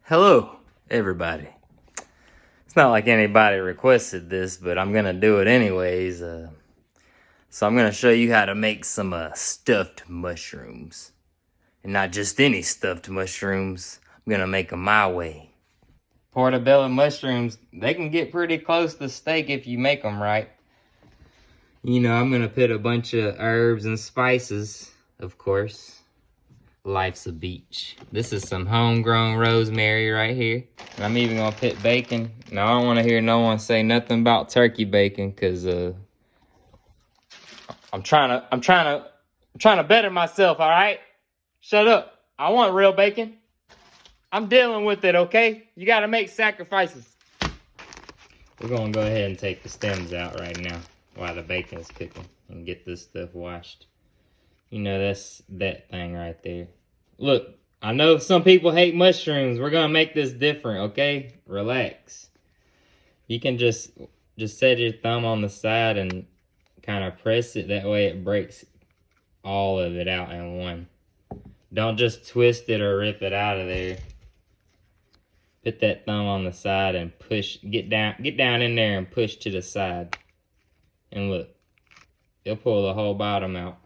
Hello, everybody. It's not like anybody requested this, but I'm gonna do it anyways. So I'm gonna show you how to make some stuffed mushrooms. And not just any stuffed mushrooms. I'm gonna make them my way. Portobello mushrooms, they can get pretty close to steak if you make them right. You know, I'm gonna put a bunch of herbs and spices, of course. Life's a beach. This is some homegrown rosemary right here. And I'm even gonna put bacon. Now I don't wanna hear no one say nothing about turkey bacon, cause I'm trying to better myself, all right? Shut up. I want real bacon. I'm dealing with it, okay? You gotta make sacrifices. We're gonna go ahead and take the stems out right now while the bacon's cooking and get this stuff washed. You know, that's that thing right there. Look, I know some people hate mushrooms. We're gonna make this different, okay? Relax. You can just set your thumb on the side and kind of press it. That way it breaks all of it out in one. Don't just twist it or rip it out of there. Put that thumb on the side and push. Get down in there and push to the side. And look, it'll pull the whole bottom out.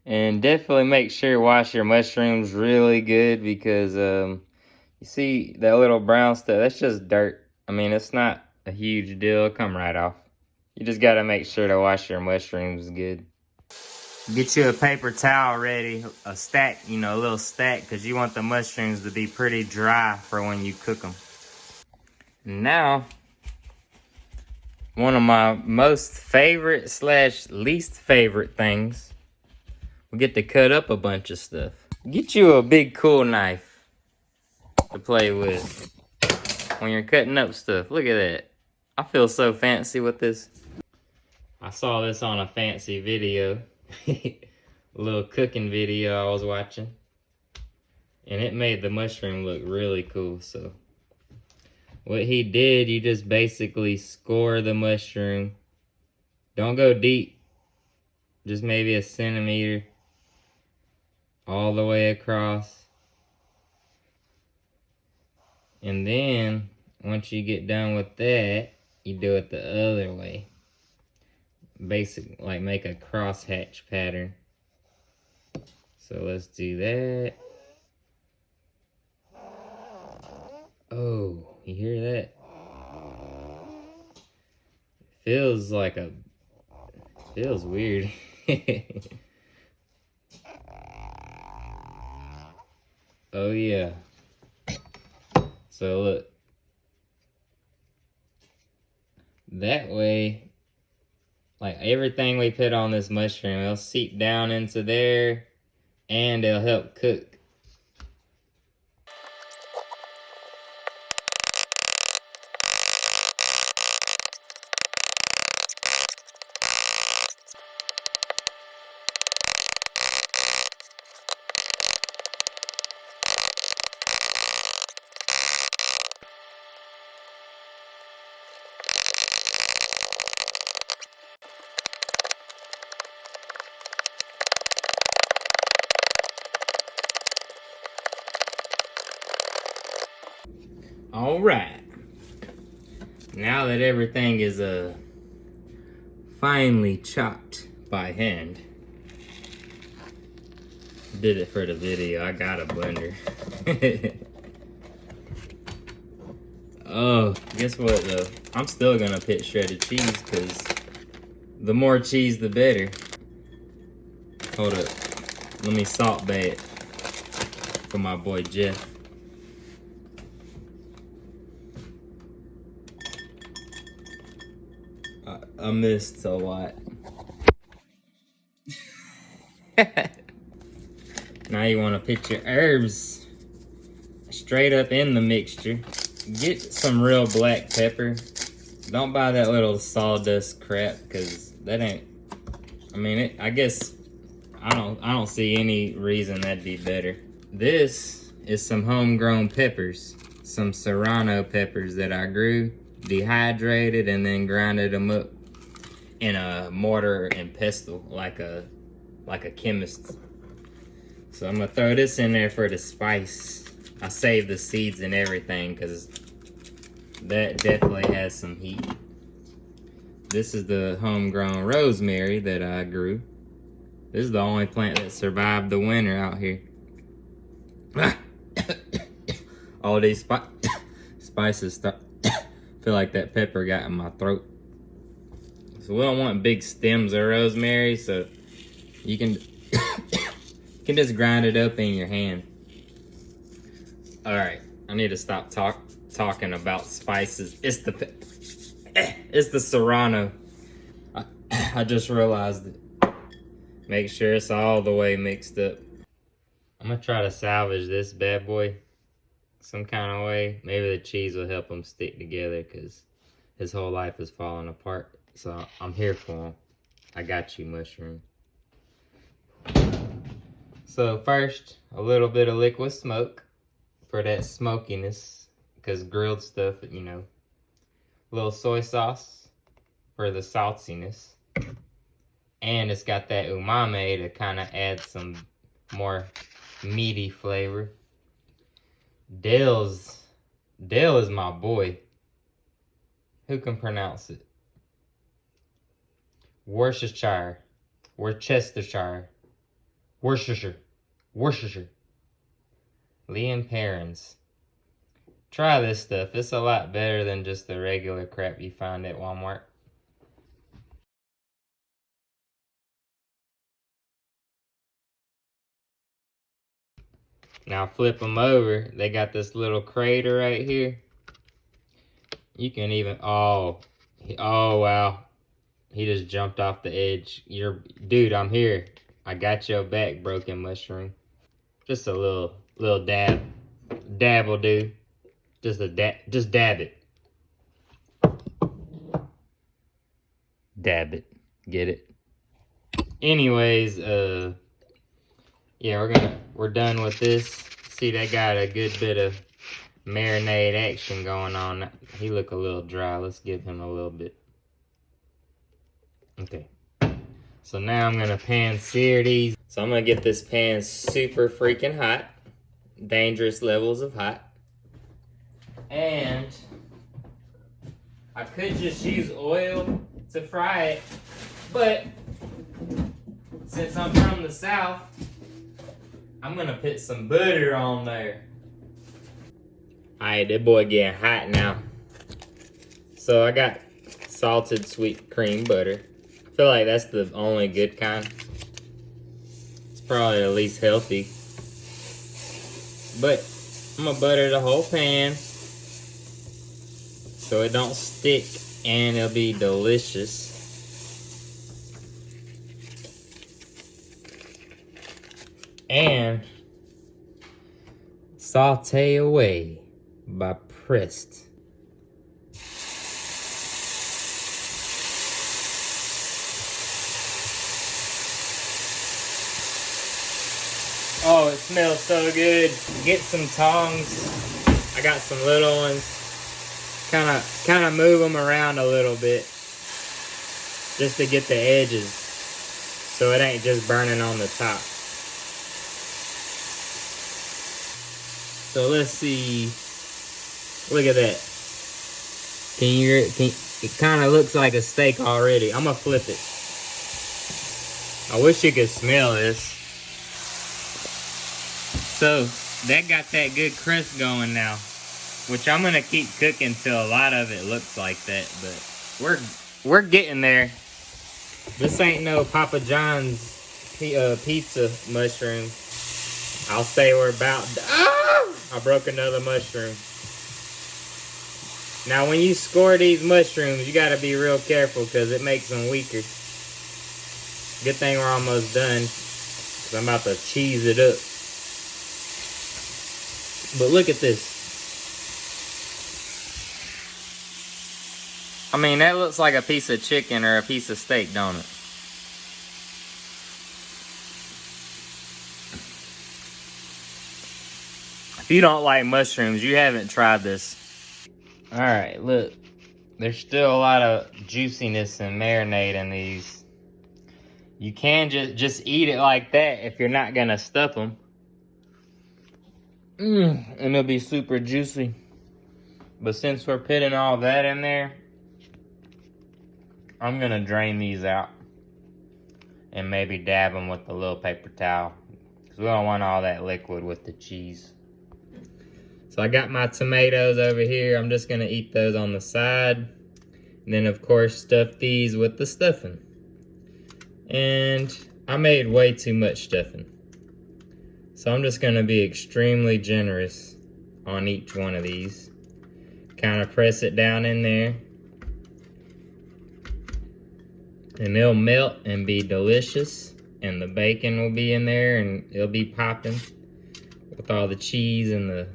And definitely make sure to wash your mushrooms really good because you see that little brown stuff, that's just dirt. I mean, it's not a huge deal. It'll come right off. You just gotta make sure to wash your mushrooms good. Get you a paper towel ready, a stack, you know, a little stack, because you want the mushrooms to be pretty dry for when you cook them. Now, one of my most favorite / least favorite things, we get to cut up a bunch of stuff. Get you a big cool knife to play with when you're cutting up stuff. Look at that. I feel so fancy with this. I saw this on a fancy video. A little cooking video I was watching. And it made the mushroom look really cool. So what he did, you just basically score the mushroom. Don't go deep. Just maybe a centimeter. All the way across. And then, once you get done with that, you do it the other way. Basically, like make a crosshatch pattern. So let's do that. Oh, you hear that? Feels weird. Oh yeah. So look. That way, like everything we put on this mushroom, it'll seep down into there and it'll help cook. All right. Now that everything is finely chopped by hand. Did it for the video. I got a blender. Oh, guess what though? I'm still gonna put shredded cheese because the more cheese the better. Hold up. Let me salt bay it for my boy Jeff. I missed a lot. Now you want to put your herbs straight up in the mixture. Get some real black pepper. Don't buy that little sawdust crap because that ain't. I mean, I guess I don't see any reason that'd be better. This is some homegrown peppers, some serrano peppers that I grew, dehydrated, and then grinded them up in a mortar and pestle like a chemist. So I'm gonna throw this in there for the spice. I saved the seeds and everything because that definitely has some heat. This is the homegrown rosemary that I grew. This is the only plant that survived the winter out here. All these spices start feel like that pepper got in my throat. So we don't want big stems of rosemary, so you can just grind it up in your hand. All right, I need to stop talking about spices. It's the serrano. I just realized it. Make sure it's all the way mixed up. I'm gonna try to salvage this bad boy some kind of way. Maybe the cheese will help him stick together because his whole life is falling apart. So I'm here for him. I got you, mushroom. So first, a little bit of liquid smoke for that smokiness, because grilled stuff, you know. A little soy sauce for the saltiness. And it's got that umami to kind of add some more meaty flavor. Dill is my boy. Who can pronounce it? Worcestershire. Worcestershire. Lea & Perrins. Try this stuff. It's a lot better than just the regular crap you find at Walmart. Now flip them over. They got this little crater right here. You can even, oh wow. He just jumped off the edge. Dude, I'm here. I got your back, broken mushroom. Just a little dab. Dab will do. Just dab it. Dab it. Get it? Anyways, yeah, we're done with this. See, they got a good bit of marinade action going on. He look a little dry. Let's give him a little bit. Okay. So now I'm gonna pan sear these. So I'm gonna get this pan super freaking hot. Dangerous levels of hot. And I could just use oil to fry it, but since I'm from the South, I'm gonna put some butter on there. Alright, that boy getting hot now. So I got salted sweet cream butter. I feel like that's the only good kind. It's probably the least healthy. But I'm gonna butter the whole pan so it don't stick and it'll be delicious. And saute away by pressed. Oh, it smells so good. Get some tongs. I got some little ones. Kind of move them around a little bit just to get the edges so it ain't just burning on the top. So let's see. Look at that. It kind of looks like a steak already. I'm gonna flip it. I wish you could smell this. So that got that good crust going now, which I'm gonna keep cooking till a lot of it looks like that. But we're getting there. This ain't no Papa John's pizza mushroom. I'll say we're about. I broke another mushroom. Now, when you score these mushrooms, you gotta be real careful because it makes them weaker. Good thing we're almost done because I'm about to cheese it up. But look at this. I mean, that looks like a piece of chicken or a piece of steak, don't it? If you don't like mushrooms, you haven't tried this. Alright, look. There's still a lot of juiciness and marinade in these. You can just eat it like that if you're not gonna stuff them. And it'll be super juicy. But since we're putting all that in there, I'm gonna drain these out and maybe dab them with a little paper towel, because we don't want all that liquid with the cheese. So I got my tomatoes over here. I'm just gonna eat those on the side. And then of course stuff these with the stuffing. And I made way too much stuffing. So I'm just gonna be extremely generous on each one of these. Kind of press it down in there. And it'll melt and be delicious. And the bacon will be in there and it'll be popping with all the cheese and the...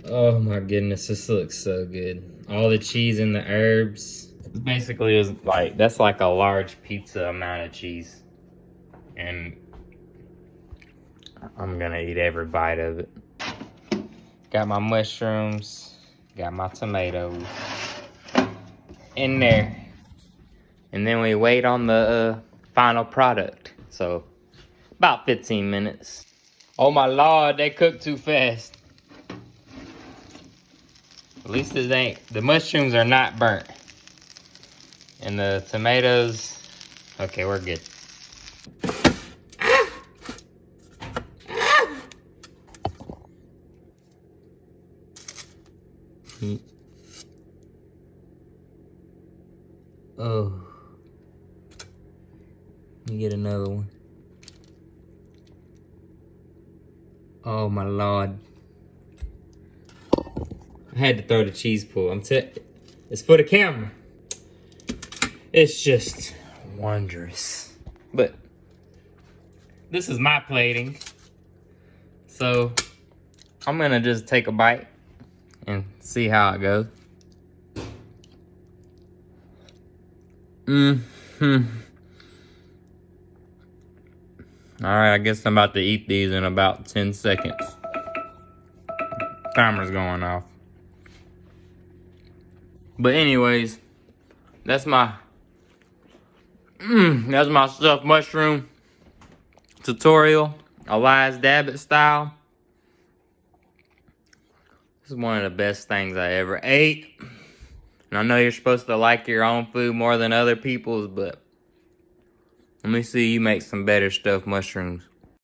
Oh my goodness, this looks so good. All the cheese and the herbs. Basically, is like, that's like a large pizza amount of cheese. And I'm gonna eat every bite of it. Got my mushrooms. Got my tomatoes in there. And then we wait on the final product. So, about 15 minutes. Oh my lord, they cook too fast. At least it ain't, the mushrooms are not burnt. And the tomatoes, okay, we're good. Oh. Let me get another one. Oh my lord. I had to throw the cheese pool. It's for the camera. It's just wondrous. But this is my plating. So I'm gonna just take a bite and see how it goes. Alright, I guess I'm about to eat these in about 10 seconds. Timer's going off. But anyways, that's my stuffed mushroom tutorial, Elias Dabbit style. This is one of the best things I ever ate. And I know you're supposed to like your own food more than other people's, but let me see you make some better stuffed mushrooms.